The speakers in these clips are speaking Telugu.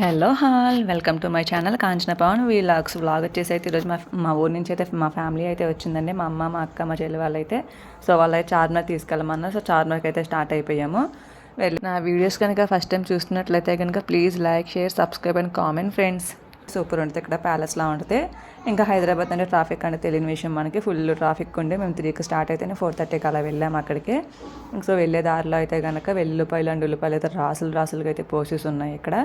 హలో హాల్ welcome to my channel Kanchana Pavan vlog వచ్చేసి అయితే ఈరోజు మా ఊరి నుంచి అయితే మా ఫ్యామిలీ అయితే వచ్చిందండి. మా అమ్మ, మా అక్క, మా చెల్లి వాళ్ళు అయితే వాళ్ళైతే చార్మినార్ తీసుకెళ్ళమన్నారు. చార్మినార్కి అయితే స్టార్ట్ అయిపోయాము. నా వీడియోస్ కనుక ఫస్ట్ టైం చూస్తున్నట్లయితే కనుక please like, share, subscribe and comment friends. Super ఉంటుంది ఇక్కడ, ప్యాలెస్లా ఉంటుంది. ఇంకా హైదరాబాద్ అంటే ట్రాఫిక్ అంటే తెలియని విషయం, మనకి ఫుల్ ట్రాఫిక్ ఉండే. మేము 3కి స్టార్ట్ అయితేనే 4:30కి అలా వెళ్ళాము అక్కడికి. వెళ్ళే దారిలో అయితే కనుక వెల్లుల్లిపాయలు అండ్ ఉల్లిపాయలు అయితే రాసులుగా అయితే పోసేసి ఉన్నాయి ఇక్కడ.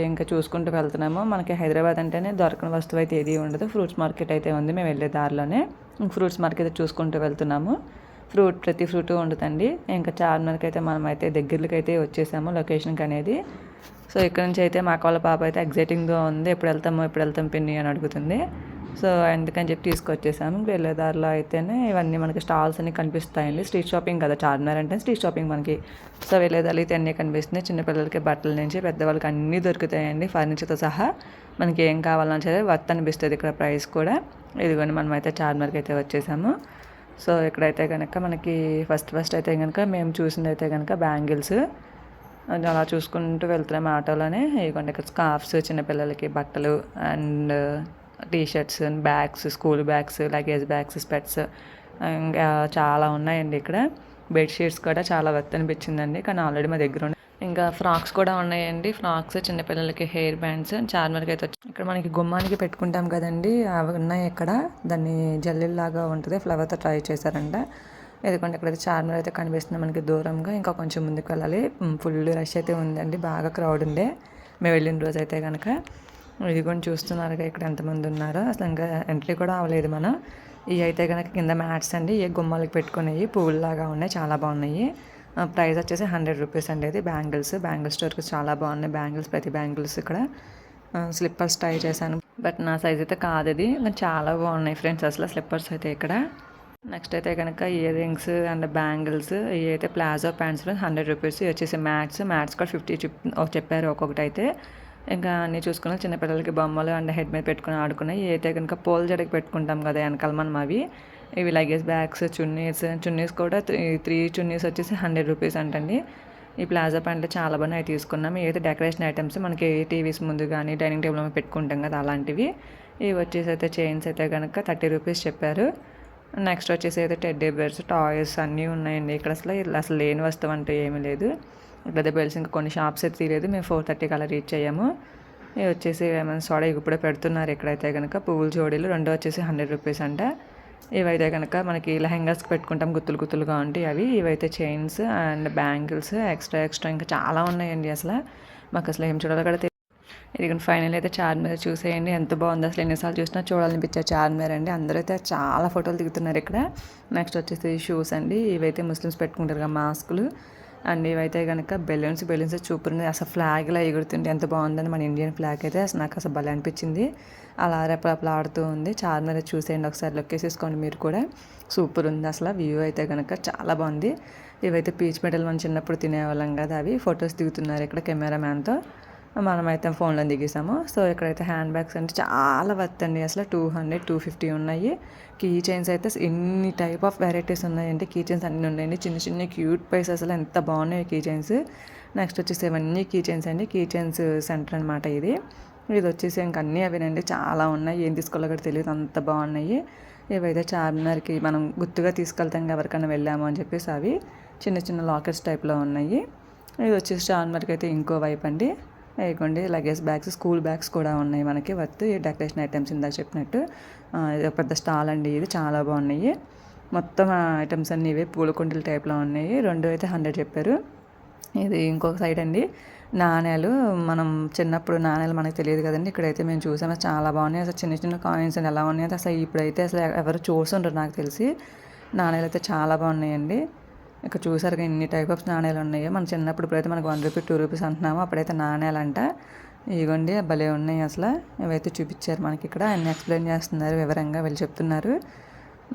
ఇంకా చూసుకుంటూ వెళ్తున్నాము. మనకి హైదరాబాద్ అంటేనే దొరకని వస్తువు అయితే ఏది ఉండదు. ఫ్రూట్స్ మార్కెట్ అయితే ఉంది మేము వెళ్ళే దారిలోనే. ఫ్రూట్స్ మార్కెట్ చూసుకుంటూ వెళ్తున్నాము. ప్రతి ఫ్రూట్ ఉంటుందండి. ఇంకా చార్మినార్కి అయితే మనం అయితే దగ్గరకి అయితే వచ్చేసాము లొకేషన్కి అనేది. ఇక్కడ నుంచి అయితే మా వాళ్ళ పాప అయితే ఎగ్జైటింగ్గా ఉంది. ఎప్పుడు వెళ్తాం పిన్ని అని అడుగుతుంది. అందుకని చెప్పి తీసుకొచ్చేసాము. వెళ్ళే దారిలో అయితేనే ఇవన్నీ మనకి స్టాల్స్ అన్నీ కనిపిస్తాయండి. స్ట్రీట్ షాపింగ్ కదా చార్మినార్ అంటే, స్ట్రీట్ షాపింగ్ మనకి. వెళ్ళే దారిలో అయితే అన్నీ కనిపిస్తున్నాయి. చిన్నపిల్లలకి బట్టల నుంచి పెద్దవాళ్ళకి అన్నీ దొరుకుతాయండి, ఫర్నిచర్తో సహా. మనకి ఏం కావాలని సరే వర్త్ అనిపిస్తుంది ఇక్కడ ప్రైస్ కూడా. ఇదిగోండి మనం అయితే చార్మినార్కి అయితే వచ్చేసాము. ఇక్కడైతే కనుక మనకి ఫస్ట్ అయితే కనుక మేము చూసింది అయితే కనుక బ్యాంగిల్స్ అలా చూసుకుంటూ వెళ్తున్నాము ఆటోలోనే. ఇదిగోండి ఇక్కడ స్కార్ఫ్స్, చిన్నపిల్లలకి బట్టలు and T-shirts, bags, school bags, luggage bags, స్పెట్స్ ఇంకా చాలా ఉన్నాయండి ఇక్కడ. బెడ్షీట్స్ కూడా చాలా వర్త్ అనిపించిందండి, కానీ ఆల్రెడీ మా దగ్గర ఉన్నాయి. ఇంకా ఫ్రాక్స్ కూడా ఉన్నాయండి. ఫ్రాక్స్, చిన్నపిల్లలకి హెయిర్ బ్యాండ్స్. చార్మినార్కి అయితే వచ్చి ఇక్కడ మనకి గుమ్మానికి పెట్టుకుంటాం కదండి, అవి ఉన్నాయి ఇక్కడ. దాన్ని జల్లీలాగా ఉంటుంది, ఫ్లవర్తో ట్రై చేశారంట. ఎందుకంటే ఇక్కడైతే చార్మినార్ అయితే కనిపిస్తుంది మనకి దూరంగా. ఇంకా కొంచెం ముందుకు వెళ్ళాలి. ఫుల్ రష్ అయితే ఉందండి, బాగా క్రౌడ్ ఉండే మేము వెళ్ళిన రోజు అయితే కనుక. ఇదిగోని చూస్తున్నారు ఇక్కడ ఎంతమంది ఉన్నారో. అసలు ఇంకా ఎంట్రీ కూడా అవ్వలేదు మనం. ఇవి అయితే కనుక కింద మ్యాట్స్ అండి. ఏ గుమ్మాలకి పెట్టుకునేవి పువ్వులాగా ఉన్నాయి, చాలా బాగున్నాయి. ప్రైస్ వచ్చేసి 100 రూపీస్ అండి. ఇది బ్యాంగిల్స్ స్టోర్కి చాలా బాగున్నాయి బ్యాంగిల్స్, ప్రతి బ్యాంగిల్స్ ఇక్కడ. స్లిప్పర్స్ ట్రై చేశాను, బట్ నా సైజ్ అయితే కాదు ఇది. చాలా బాగున్నాయి ఫ్రెండ్స్ అసలు స్లిప్పర్స్ అయితే ఇక్కడ. నెక్స్ట్ అయితే కనుక ఇయర్ రింగ్స్ అండ్ బ్యాంగిల్స్. ఇవి అయితే ప్లాజో ప్యాంట్స్లో 100 రూపీస్. ఇవి వచ్చేసి మ్యాట్స్ కూడా 50 చెప్పారు ఒక్కొక్కటి అయితే. ఇంకా అన్నీ చూసుకున్నాం. చిన్నపిల్లలకి బొమ్మలు అండ్ హెడ్ మీద పెట్టుకుని ఆడుకున్నాయి. అయితే కనుక పోల్ జడకి పెట్టుకుంటాం కదా వెనకాల మనం, అవి. ఇవి లగేజ్ బ్యాగ్స్, చున్నీస్ కూడా 3 చున్నీస్ వచ్చేసి 100 రూపీస్ అంటండి. ఈ ప్లాజా ప్యాంట్లు చాలా బాగున్నాయి, తీసుకున్నాం. ఇవి అయితే డెకరేషన్ ఐటమ్స్, మనకి టీవీస్ ముందు కానీ డైనింగ్ టేబుల్ మీద పెట్టుకుంటాం కదా అలాంటివి. ఇవి వచ్చేసి అయితే చైన్స్ అయితే కనుక 30 రూపీస్ చెప్పారు. నెక్స్ట్ వచ్చేసి అయితే టెడ్డీ బేర్స్, టాయ్స్ అన్నీ ఉన్నాయండి ఇక్కడ. అసలు లేని వస్తువు అంటూ ఏమీ లేదు. ఇక్కడ బెల్స్ ఇంకా కొన్ని షాప్స్ అయితే తీయలేదు. మేము 4:30కి అలా రీచ్ అయ్యాము. ఇవి వచ్చేసి లెమన్ సోడా ఇప్పుడే పెడుతున్నారు ఇక్కడైతే కనుక. పువ్వుల జోడీలు 2 వచ్చేసి 100 రూపీస్ అంట. ఇవైతే కనుక మనకి లెహెంగాస్కి పెట్టుకుంటాం, గుత్తులుగా ఉంటాయి అవి. ఇవైతే చైన్స్ అండ్ బ్యాంగిల్స్ ఎక్స్ట్రా ఇంకా చాలా ఉన్నాయండి. అసలు మాకు అసలు ఏం చూడాలో కూడా ఇది ఫైనల్ అయితే చార్మినార్ చూసేయండి, ఎంత బాగుంది అసలు. ఎన్నిసార్లు చూసినా చూడాలనిపించారు చార్మినార్ అండి. అందరూ అయితే చాలా ఫోటోలు దిగుతున్నారు ఇక్కడ. నెక్స్ట్ వచ్చేసి షూస్ అండి. ఇవైతే ముస్లిమ్స్ పెట్టుకుంటారు కదా మాస్కులు. అండ్ ఇవైతే కనుక బెలూన్స్ చూపుతుంది. అసలు ఫ్లాగ్లా ఎగురుతుంటే ఎంత బాగుందని, మన ఇండియన్ ఫ్లాగ్ అయితే అసలు నాకు అసలు భలే అనిపించింది. అలా రెప్పలా ఆడుతూ ఉంది. చార్మినార్ చూసేయండి ఒకసారి, లొకేసేసుకోండి మీరు కూడా. సూపర్ ఉంది అసలు. వ్యూ అయితే కనుక చాలా బాగుంది. ఇవైతే పీచ్ మెడల్ మనం చిన్నప్పుడు తినేవాళ్ళం కదా, అవి ఫొటోస్ దిగుతున్నారు ఇక్కడ కెమెరామ్యాన్తో. మనమైతే ఫోన్లో దిగేసాము. ఇక్కడైతే హ్యాండ్ బ్యాగ్స్ అంటే చాలా వర్త్ అండి అసలు. 200, 250 ఉన్నాయి. కీ చైన్స్ అయితే ఎన్ని టైప్ ఆఫ్ వెరైటీస్ ఉన్నాయండి. కీ చైన్స్ అన్నీ ఉన్నాయండి, చిన్న క్యూట్ పైస్. అసలు ఎంత బాగున్నాయి కీ చైన్స్. నెక్స్ట్ వచ్చేసి ఇవన్నీ కీ చైన్స్ అండి. కీ చైన్స్ సెంటర్ అనమాట ఇది. వచ్చేసి ఇంక అన్నీ అవేనండి, చాలా ఉన్నాయి. ఏం తీసుకోవాలో కూడా తెలియదు, అంత బాగున్నాయి. ఇవైతే చార్మినార్కి మనం గుర్తుగా తీసుకెళ్తాం ఎవరికైనా వెళ్ళాము అని చెప్పేసి అవి చిన్న లాకెట్స్ టైప్లో ఉన్నాయి. ఇది వచ్చేసి చార్మినార్కి అయితే ఇంకో వైపు అండి. ఇదిగోండి లగేజ్ బ్యాగ్స్, స్కూల్ బ్యాగ్స్ కూడా ఉన్నాయి మనకి వర్త్. డెకరేషన్ ఐటమ్స్ ఇందాక చెప్పినట్టు. ఇది పెద్ద స్టాల్ అండి, ఇది చాలా బాగున్నాయి. మొత్తం ఐటమ్స్ అన్నీ ఇవే పూలకుండల టైప్లో ఉన్నాయి. 2 అయితే 100 చెప్పారు. ఇది ఇంకొక సైడ్ అండి, నాణ్యాలు. మనం చిన్నప్పుడు నాణ్యాలు మనకు తెలియదు కదండి, ఇక్కడైతే మేము చూసాము చాలా బాగున్నాయి. అసలు చిన్న కాయిన్స్ అని ఎలా ఉన్నాయి అసలు ఇప్పుడైతే అసలు ఎవరు చూసుంటారు నాకు తెలిసి. నాణ్యాలు అయితే చాలా బాగున్నాయండి. ఇక్కడ చూసారుగా ఎన్ని టైప్ ఆఫ్ నాణ్యాలు ఉన్నాయో. మన చిన్నప్పుడు ఇప్పుడైతే మనకు 1 రూపీ 2 రూపీస్ అంటున్నాము, అప్పుడైతే నాణ్యాలంట. ఇదిగోండి భలే ఉన్నాయి అసలు. ఇవైతే చూపించారు మనకి ఇక్కడ, అన్ని ఎక్స్ప్లెయిన్ చేస్తున్నారు వివరంగా, వీళ్ళు చెప్తున్నారు.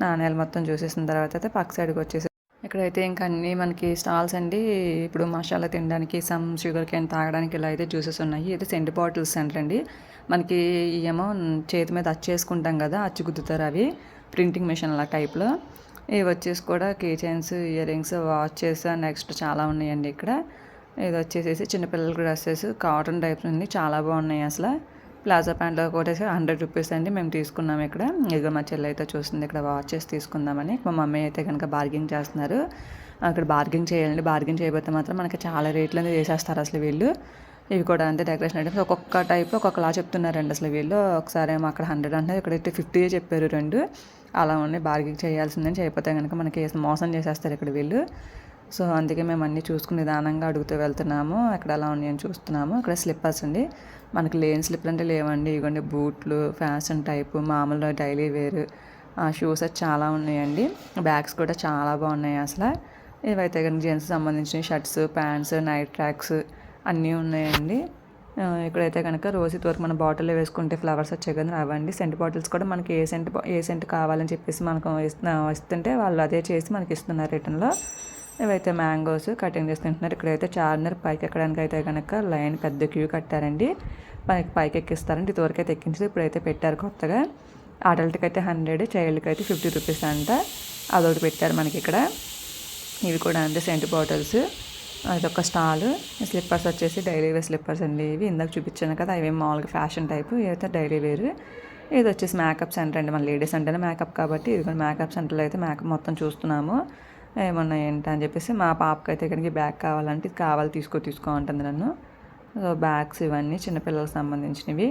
నాణ్యాలు మొత్తం చూసేసిన తర్వాత అయితే పక్క సైడ్కి వచ్చేసి ఇక్కడైతే ఇంకా అన్నీ మనకి స్టాల్స్ అండి. ఇప్పుడు మసాలా తినడానికి, షుగర్ క్యాన్ తాగడానికి ఇలా అయితే జ్యూసెస్ ఉన్నాయి. ఇది సెంట్ బాటిల్స్ సెంటర్ అండి. మనకి ఏమో చేతి మీద అచ్చేసుకుంటాం కదా, అచ్చు గుద్దుతారు అవి, ప్రింటింగ్ మిషన్ అలా టైప్లో. ఇవి వచ్చేసి కూడా key chains, earrings, watches next చాలా ఉన్నాయండి ఇక్కడ. ఇది వచ్చేసేసి చిన్నపిల్లల డ్రెస్సెస్ కాటన్ టైప్స్ ఉంది, చాలా బాగున్నాయి అసలు. ప్లాజో ప్యాంట్లో కూడా 100 రూపీస్ అండి. మేము తీసుకున్నాము ఇక్కడ. ఇక మా చెల్లి అయితే చూస్తుంది ఇక్కడ వాచెస్ తీసుకుందామని. మా మమ్మీ అయితే కనుక బార్గెన్ చేస్తున్నారు. అక్కడ బార్గెన్ చేయాలండి, బార్గెన్ చేయబోతే మాత్రం మనకి చాలా రేట్లు అనేది వేసేస్తారు అసలు వీళ్ళు. ఇవి కూడా అంతే డెకరేషన్ ఐటమ్స్, ఒక్కొక్క టైప్ ఒక్కొక్కలా చెప్తున్నారండి అసలు వీళ్ళు. ఒకసారి ఏమో అక్కడ 100 అంటే ఇక్కడైతే 50 చెప్పారు రెండు. అలా ఉన్నాయి, బార్గెన్ చేయాల్సిందని, చేయకపోతే కనుక మనకి మోసం చేసేస్తారు ఇక్కడ వీళ్ళు. సో అందుకే మేము అన్నీ చూసుకుని నిదానంగా అడుగుతూ వెళ్తున్నాము. అక్కడ అలా ఉన్నాయని చూస్తున్నాము. ఇక్కడ స్లిప్పర్స్ అండి, మనకి లేని స్లిప్పర్ అంటే లేవండి. ఇవ్వండి బూట్లు, ఫ్యాషన్ టైపు, మామూలు డైలీ వేర్ షూస్ అయితే చాలా ఉన్నాయండి. బ్యాగ్స్ కూడా చాలా బాగున్నాయి అసలు. ఇవైతే కనుక జెంట్స్ సంబంధించిన షర్ట్స్, ప్యాంట్స్, నైట్ ట్రాక్స్ అన్నీ ఉన్నాయండి. ఇక్కడైతే కనుక రోజు వరకు మన బాటిల్లో వేసుకుంటే ఫ్లవర్స్ వచ్చాయి కదా, అవండి. సెంట్ బాటిల్స్ కూడా మనకి ఏ సెంట్ కావాలని చెప్పేసి మనకు ఇస్తుంటే వాళ్ళు అదే చేసి మనకి ఇస్తున్నారు రిటర్న్లో. ఇవైతే మ్యాంగోస్ కటింగ్ చేసి తింటున్నారు. ఇక్కడైతే చార్మినార్ పైకి ఎక్కడానికి అయితే కనుక లైన్ పెద్ద క్యూ కట్టారండి. పైకి ఎక్కిస్తారండి. ఇదివరకు అయితే ఎక్కించి ఇప్పుడైతే పెట్టారు కొత్తగా. అడల్ట్కి అయితే 100, చైల్డ్కి అయితే 50 రూపీస్ అంట. అదొకటి పెట్టారు మనకి ఇక్కడ. ఇవి కూడా అంతే సెంట్ బాటిల్స్. అదొక స్టాల్. స్లిప్పర్స్ వచ్చేసి డైలీ వేర్ స్లిప్పర్స్ అండి. ఇవి ఇందాక చూపించాను కదా, అవి మామూలుగా ఫ్యాషన్ టైపు, ఇవైతే డైలీ వేర్. ఇది వచ్చేసి మేకప్ సెంటర్ అండి. మన లేడీస్ అంటేనే మేకప్ కాబట్టి ఇది కూడా మేకప్ సెంటర్లో అయితే మేకప్ మొత్తం చూస్తున్నాము. ఏమన్నా ఏంటి అని చెప్పేసి మా పాపకి అయితే ఇక్కడికి బ్యాగ్ కావాలంటే ఇది కావాలి తీసుకో అంటుంది నన్ను. సో బ్యాగ్స్ ఇవన్నీ చిన్నపిల్లలకు సంబంధించినవి.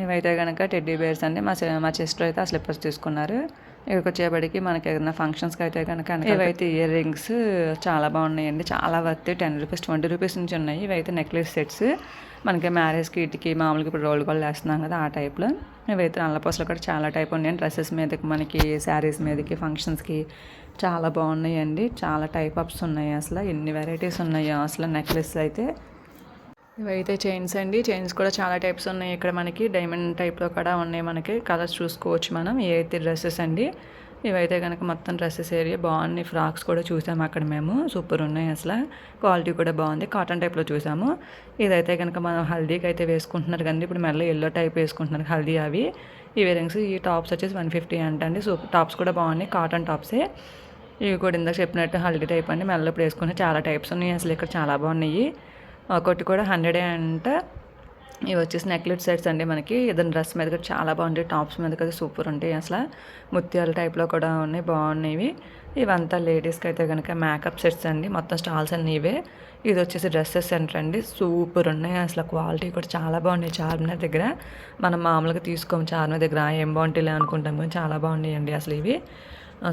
ఇవైతే కనుక టెడ్డీ బేర్స్ అండి. మా సిస్టర్ అయితే ఆ స్లిప్పర్స్ తీసుకున్నారు. ఇక్కడికి వచ్చేపటికి మనకి ఏదైనా ఫంక్షన్స్కి అయితే కనుక ఇవైతే ఇయర్ రింగ్స్ చాలా బాగున్నాయండి. చాలా వర్త్. 10 రూపీస్ 20 రూపీస్ నుంచి ఉన్నాయి. ఇవైతే నెక్లెస్ సెట్స్ మనకి మ్యారేజ్కి ఇటుకి మామూలుగా ఇప్పుడు రోల్ గోల్డ్ వేస్తున్నాం కదా ఆ టైప్లో. ఇవైతే నల్లపూసలు కూడా చాలా టైప్ ఉన్నాయి. డ్రెస్సెస్ మీదకి, మనకి శారీస్ మీదకి, ఫంక్షన్స్కి చాలా బాగున్నాయండి. చాలా టైప్ ఆప్స్ ఉన్నాయి అసలు. ఎన్ని వెరైటీస్ ఉన్నాయో అసలు. నెక్లెస్ అయితే ఇవైతే చైన్స్ అండి. చైన్స్ కూడా చాలా టైప్స్ ఉన్నాయి ఇక్కడ మనకి. డైమండ్ టైప్లో కూడా ఉన్నాయి మనకి. కలర్స్ చూసుకోవచ్చు మనం. ఇవైతే డ్రెస్సెస్ అండి. ఇవైతే కనుక మొత్తం డ్రెస్సెస్ ఏరియా బాగున్నాయి. ఫ్రాక్స్ కూడా చూసాము అక్కడ మేము. సూపర్ ఉన్నాయి అసలు. క్వాలిటీ కూడా బాగుంది. కాటన్ టైప్లో చూసాము. ఇదైతే కనుక మనం హల్దీకి అయితే వేసుకుంటున్నారు కానీ ఇప్పుడు మెల్ల ఎల్లో టైప్ వేసుకుంటున్నారు హల్దీ అవి. ఈ ఇయరింగ్స్, ఈ టాప్స్ వచ్చేసి 150 అంటండి. సో టాప్స్ కూడా బాగున్నాయి, కాటన్ టాప్సే. ఇవి కూడా ఇందాక చెప్పినట్టు హల్దీ టైప్ అండి. మెల్ల ఇప్పుడు వేసుకుని చాలా టైప్స్ ఉన్నాయి అసలు. ఇక్కడ చాలా బాగున్నాయి. ఒకటి కూడా 100 అంట. ఇవి వచ్చేసి నెక్లెట్ సెట్స్ అండి. మనకి ఏదైనా డ్రెస్ మీద కూడా చాలా బాగుంటాయి. టాప్స్ మీద కదా సూపర్ ఉంటాయి అసలు. ముత్యాల టైప్లో కూడా ఉన్నాయి, బాగున్నాయి. ఇవంతా లేడీస్కి అయితే కనుక మేకప్ సెట్స్ అండి. మొత్తం స్టాల్స్ అన్నీ ఇవే. ఇది వచ్చేసి డ్రెస్సెస్ సెంటర్ అండి. సూపర్ ఉన్నాయి అసలు. క్వాలిటీ కూడా చాలా బాగున్నాయి. చార్మినార్ దగ్గర మనం మామూలుగా తీసుకోము, చార్మినార్ దగ్గర ఏం బాగుంటాయిలే అనుకుంటాం కానీ చాలా బాగున్నాయి అండి అసలు. ఇవి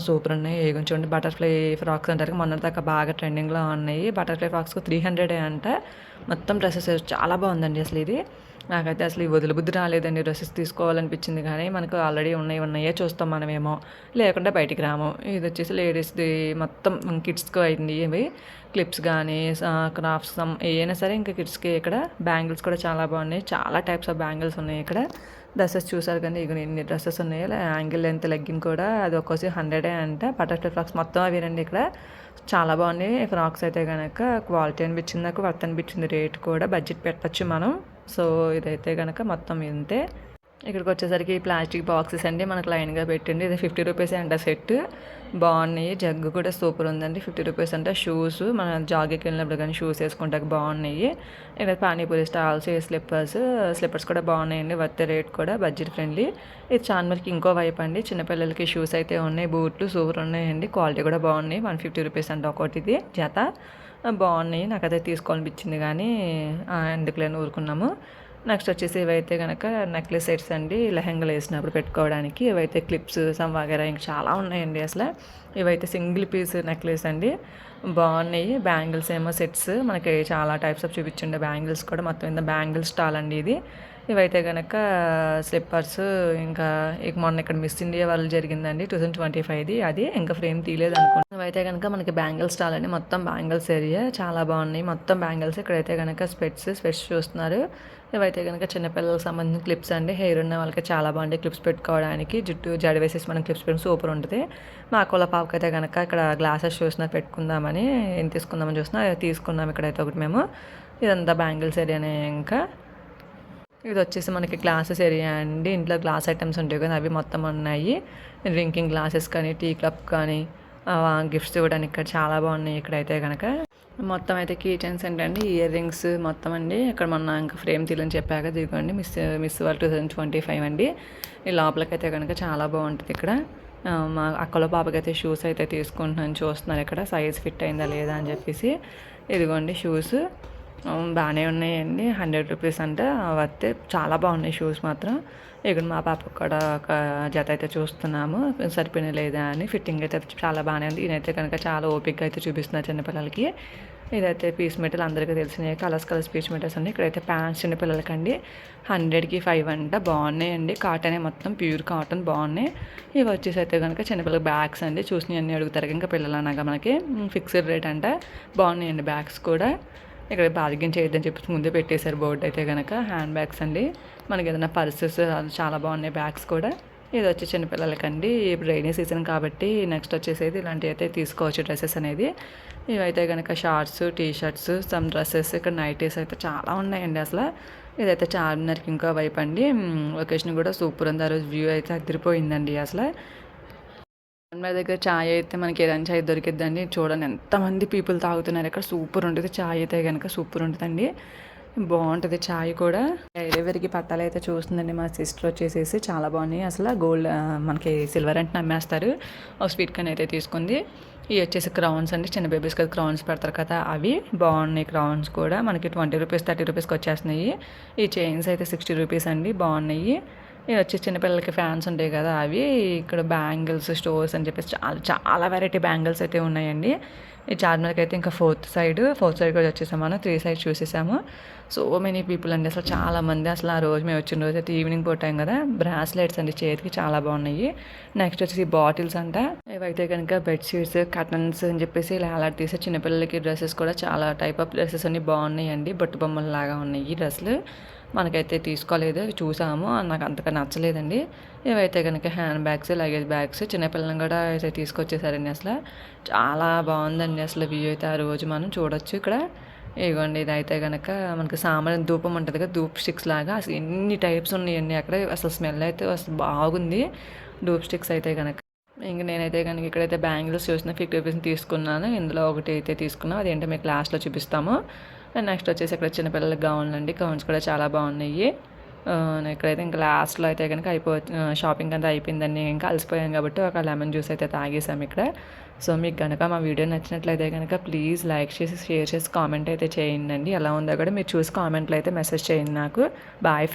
సూపర్ ఉన్నాయి. ఏం చూడండి, బటర్ఫ్లై ఫ్రాక్స్ అంటారు, మొన్న దాకా బాగా ట్రెండింగ్లో ఉన్నాయి. బటర్ఫ్లై ఫ్రాక్స్కి 300 అంట. మొత్తం డ్రెస్సెస్ చాలా బాగుందండి అసలు. ఇది నాకైతే అసలు ఈ వదిలిబుద్ధి రాలేదండి. డ్రెస్సెస్ తీసుకోవాలనిపించింది కానీ మనకు ఆల్రెడీ ఉన్నాయే చూస్తాం మనమేమో, లేకుండా బయటికి రాము. ఇది వచ్చేసి లేడీస్ది మొత్తం కిడ్స్కి అయింది. ఇవి క్లిప్స్ కానీ క్రాఫ్ట్స్ ఏమైనా సరే ఇంకా కిడ్స్కి. ఇక్కడ బ్యాంగిల్స్ కూడా చాలా బాగున్నాయి. చాలా టైప్స్ ఆఫ్ బ్యాంగిల్స్ ఉన్నాయి ఇక్కడ. డ్రెస్సెస్ చూసారు కానీ ఇక ఎన్ని డ్రెస్సెస్ ఉన్నాయి. యాంగిల్ లెంత్ లెగ్గిన్ కూడా అది ఒక్కోసి 100 అంట. బటర్ఫ్లై ఫ్రాక్స్ మొత్తం అవి రండి ఇక్కడ. చాలా బాగున్నాయి ఫ్రాక్స్ అయితే కనుక. క్వాలిటీ అనిపించింది నాకు, వర్త్ అనిపించింది. రేట్ కూడా బడ్జెట్ పెట్టచ్చు మనం. సో ఇదైతే కనుక మొత్తం ఇంతే. ఇక్కడికి వచ్చేసరికి ప్లాస్టిక్ బాక్సెస్ అండి మనకు లైన్గా పెట్టండి. ఇది 50 రూపీస్ అంట సెట్. బాగున్నాయి. జగ్గు కూడా సూపర్ ఉందండి. 50 రూపీస్ అంటే. షూస్ మన జాగ్కి వెళ్ళినప్పుడు కానీ షూస్ వేసుకుంటే బాగున్నాయి. ఇక్కడ పానీపూరి స్టాల్స్, స్లిప్పర్స్ కూడా బాగున్నాయండి. వర్త్, రేట్ కూడా బడ్జెట్ ఫ్రెండ్లీ. ఇది చార్మినార్కి ఇంకో వైపు అండి. చిన్నపిల్లలకి షూస్ అయితే ఉన్నాయి, బూట్లు సూపర్ ఉన్నాయండి. క్వాలిటీ కూడా బాగున్నాయి. 150 రూపీస్ అంటే ఒకటి ఇది జత. బాగున్నాయి. నాకైతే తీసుకోవాలనిపించింది కానీ ఎందుకులేని ఊరుకున్నాము. నెక్స్ట్ వచ్చేసి ఇవైతే కనుక నెక్లెస్ సెట్స్ అండి. లెహంగాలు వేసినప్పుడు పెట్టుకోవడానికి. ఇవైతే క్లిప్స్ వగేరా ఇంకా చాలా ఉన్నాయండి అసలు. ఇవైతే సింగిల్ పీస్ నెక్లెస్ అండి, బాగున్నాయి. బ్యాంగిల్స్ ఏమో సెట్స్ మనకి చాలా టైప్స్ ఆఫ్ చూపించండి. బ్యాంగిల్స్ కూడా మొత్తం ఇంత బ్యాంగిల్ స్టాల్ అండి ఇది. ఇవైతే కనుక స్లిప్పర్స్. ఇంకా మొన్న ఇక్కడ మిస్ ఇండియా వాళ్ళు జరిగిందండి 2025ది. అది ఇంకా ఫ్రేమ్ తీయలేదు అనుకుంటున్నాను. ఇవైతే కనుక మనకి బ్యాంగిల్ స్టాల్ అండి. మొత్తం బ్యాంగిల్స్ ఏరియా చాలా బాగున్నాయి. మొత్తం బ్యాంగిల్స్. ఇక్కడైతే కనుక స్పెట్స్ చూస్తున్నారు. ఇవైతే కనుక చిన్నపిల్లలకు సంబంధించిన క్లిప్స్ అండి. హెయిర్ ఉన్న వాళ్ళకి చాలా బాగుంటాయి క్లిప్స్ పెట్టుకోవడానికి. జుట్టు జడ వేసేసి మనం క్లిప్స్ పెట్టి సూపర్ ఉంటుంది. మా అక్కల పాపకి అయితే కనుక ఇక్కడ గ్లాసెస్ చూసినా పెట్టుకుందామని, ఏం తీసుకుందామని చూసినా తీసుకున్నాం ఇక్కడైతే ఒకటి మేము. ఇదంతా బ్యాంగిల్స్ ఏరియానే. ఇంకా ఇది వచ్చేసి మనకి గ్లాసెస్ ఏరియా అండి. ఇంట్లో గ్లాస్ ఐటమ్స్ ఉంటాయి కదా అవి మొత్తం ఉన్నాయి. డ్రింకింగ్ గ్లాసెస్ కానీ, టీ కప్ కానీ, గిఫ్ట్స్ ఇవ్వడానికి ఇక్కడ చాలా బాగున్నాయి. ఇక్కడైతే కనుక మొత్తం అయితే కీ చైన్స్ ఏంటండి, ఇయర్ రింగ్స్ మొత్తం అండి. ఇక్కడ మొన్న ఇంకా ఫ్రేమ్ తీలని చెప్పాక దిగండి మిస్ వరల్డ్ 2025 అండి. ఈ లోపలికైతే కనుక చాలా బాగుంటుంది ఇక్కడ. మా అక్కలో పాపకైతే షూస్ అయితే తీసుకుంటున్నాను, చూస్తున్నారు ఇక్కడ సైజ్ ఫిట్ అయిందా లేదా అని చెప్పేసి. ఇదిగోండి షూస్ బాగానే ఉన్నాయండి, 100 రూపీస్ అంటే వస్తే చాలా బాగున్నాయి షూస్ మాత్రం. ఇక్కడ మా పాపకు కూడా ఒక జత అయితే చూస్తున్నాము, సరిపోయిన లేదా అని. ఫిట్టింగ్ అయితే చాలా బాగానే ఉంది. ఈయనైతే కనుక చాలా ఓపిక్గా అయితే చూపిస్తున్నారు చిన్నపిల్లలకి. ఇదైతే పీస్ మెటీరియల్ అందరికీ తెలిసినాయి, కలర్స్ పీస్ మెటీరియల్స్ అండి. ఇక్కడైతే ప్యాంట్స్ చిన్నపిల్లలకండి 100కి 5 అంట, బాగున్నాయండి. కాటనే మొత్తం ప్యూర్ కాటన్ బాగున్నాయి. ఇవి వచ్చేసి అయితే కనుక చిన్నపిల్లల బ్యాగ్స్ అండి, చూసినవి అన్నీ అడుగుతారు ఇంకా పిల్లలు అనగా మనకి. ఫిక్స్డ్ రేట్ అంట, బాగున్నాయండి బ్యాగ్స్ కూడా. ఇక్కడ బార్గెన్ చేయొద్దని చెప్పి ముందే పెట్టేశారు బోర్డు అయితే కనుక. హ్యాండ్ బ్యాగ్స్ అండి, మనకి ఏదైనా పర్సెస్ చాలా బాగున్నాయి బ్యాగ్స్ కూడా. ఇది వచ్చి చిన్నపిల్లలకండి, ఇప్పుడు రైనీ సీజన్ కాబట్టి నెక్స్ట్ వచ్చేసేది ఇలాంటివి అయితే తీసుకోవచ్చు డ్రెస్సెస్ అనేది. ఇవైతే కనుక shorts, T shirts, some dresses, ఇక్కడ నైటీస్ అయితే చాలా ఉన్నాయండి అసలు. ఇదైతే చార్మినార్కి ఇంకా వైపు అండి. లొకేషన్ కూడా సూపర్ ఉంది, ఆ రోజు వ్యూ అయితే అదిరిపోయిందండి అసలు. చార్మినార్ దగ్గర చాయ్ అయితే మనకి ఏదైనా చాయ్ దొరికిద్దండి. చూడండి ఎంతమంది పీపుల్ తాగుతున్నారు ఇక్కడ, సూపర్ ఉంటుంది చాయ్ అయితే కనుక, సూపర్ ఉంటుందండి, బాగుంటుంది చాయ్ కూడా. డెలివరీకి పట్టాలు అయితే చూస్తుందండి మా సిస్టర్ వచ్చేసేసి, చాలా బాగున్నాయి అసలు. గోల్డ్ మనకి సిల్వర్ అంటే నమ్మేస్తారు. ఒక స్వీట్ కాన్ అయితే తీసుకుంది. ఇవి వచ్చేసి క్రౌన్స్ అండి, చిన్న బేబీస్ కదా క్రౌన్స్ పెడతారు కదా, అవి బాగున్నాయి. క్రౌన్స్ కూడా మనకి 20 రూపీస్ 30 రూపీస్కి వచ్చేస్తున్నాయి. ఈ చైన్స్ అయితే 60 రూపీస్ అండి, బాగున్నాయి. ఇవి వచ్చి చిన్నపిల్లలకి ఫ్యాన్స్ ఉంటాయి కదా అవి. ఇక్కడ బ్యాంగిల్స్ స్టోర్స్ అని చెప్పేసి చాలా చాలా వెరైటీ బ్యాంగిల్స్ అయితే ఉన్నాయండి. ఈ చార్మినార్కి అయితే ఇంకా ఫోర్త్ సైడ్ కూడా వచ్చేసాము, మనం 3 సైడ్స్ చూసేసాము. సో మెనీ పీపుల్ అండి అసలు, చాలామంది అసలు. ఆ రోజు మేము వచ్చిన రోజు అయితే ఈవినింగ్ పోటాం కదా. బ్రాస్లెట్స్ అండి చేతికి చాలా బాగున్నాయి. నెక్స్ట్ వచ్చేసి బాటిల్స్ అంట. ఇవైతే కనుక బెడ్షీట్స్, కర్టన్స్ అని చెప్పేసి ఇలా తీసే చిన్నపిల్లలకి డ్రెస్సెస్ కూడా చాలా టైప్ ఆఫ్ డ్రెస్సెస్ అన్ని బాగున్నాయండి. బొట్టు బొమ్మల లాగా ఉన్నాయి ఈ డ్రెస్సులు. మనకైతే తీసుకోలేదు, చూసాము, నాకు అంతగా నచ్చలేదండి. ఇవైతే కనుక హ్యాండ్ బ్యాగ్స్, లగేజ్ బ్యాగ్స్, చిన్నపిల్లలను కూడా అయితే తీసుకొచ్చేసారండి అసలు. చాలా బాగుందండి అసలు వ్యూ అయితే ఆ రోజు మనం చూడొచ్చు ఇక్కడ. ఇదిగోండి ఇదైతే కనుక మనకి సామాన్ ధూపం ఉంటుంది కదా, ధూప్ స్టిక్స్ లాగా. అసలు ఎన్ని టైప్స్ ఉన్నాయండి అక్కడ, అసలు స్మెల్ అయితే అసలు బాగుంది ధూప్ స్టిక్స్ అయితే కనుక. ఇంక నేనైతే కనుక ఇక్కడైతే బ్యాంగిల్స్ చూసిన 50 రూపీస్ తీసుకున్నాను. ఇందులో ఒకటి అయితే తీసుకున్నాం, అదేంటో మీకు లాస్ట్లో చూపిస్తాము. అండ్ నెక్స్ట్ వచ్చేసి ఇక్కడ చిన్నపిల్లలకి గౌన్లు అండి, గౌన్స్ కూడా చాలా బాగున్నాయి. ఇక్కడైతే ఇంకా లాస్ట్లో అయితే కనుక షాపింగ్ అంతా అయిపోయిందండి. ఇంకా అలసిపోయాం కాబట్టి ఒక లెమన్ జ్యూస్ అయితే తాగేసాం ఇక్కడ. సో మీకు కనుక మా వీడియో నచ్చినట్లయితే కనుక ప్లీజ్ లైక్ చేసి, షేర్ చేసి, కామెంట్ అయితే చేయండి. ఎలా ఉందో కూడా మీరు చూసి కామెంట్లో అయితే మెసేజ్ చేయండి నాకు. బాయ్.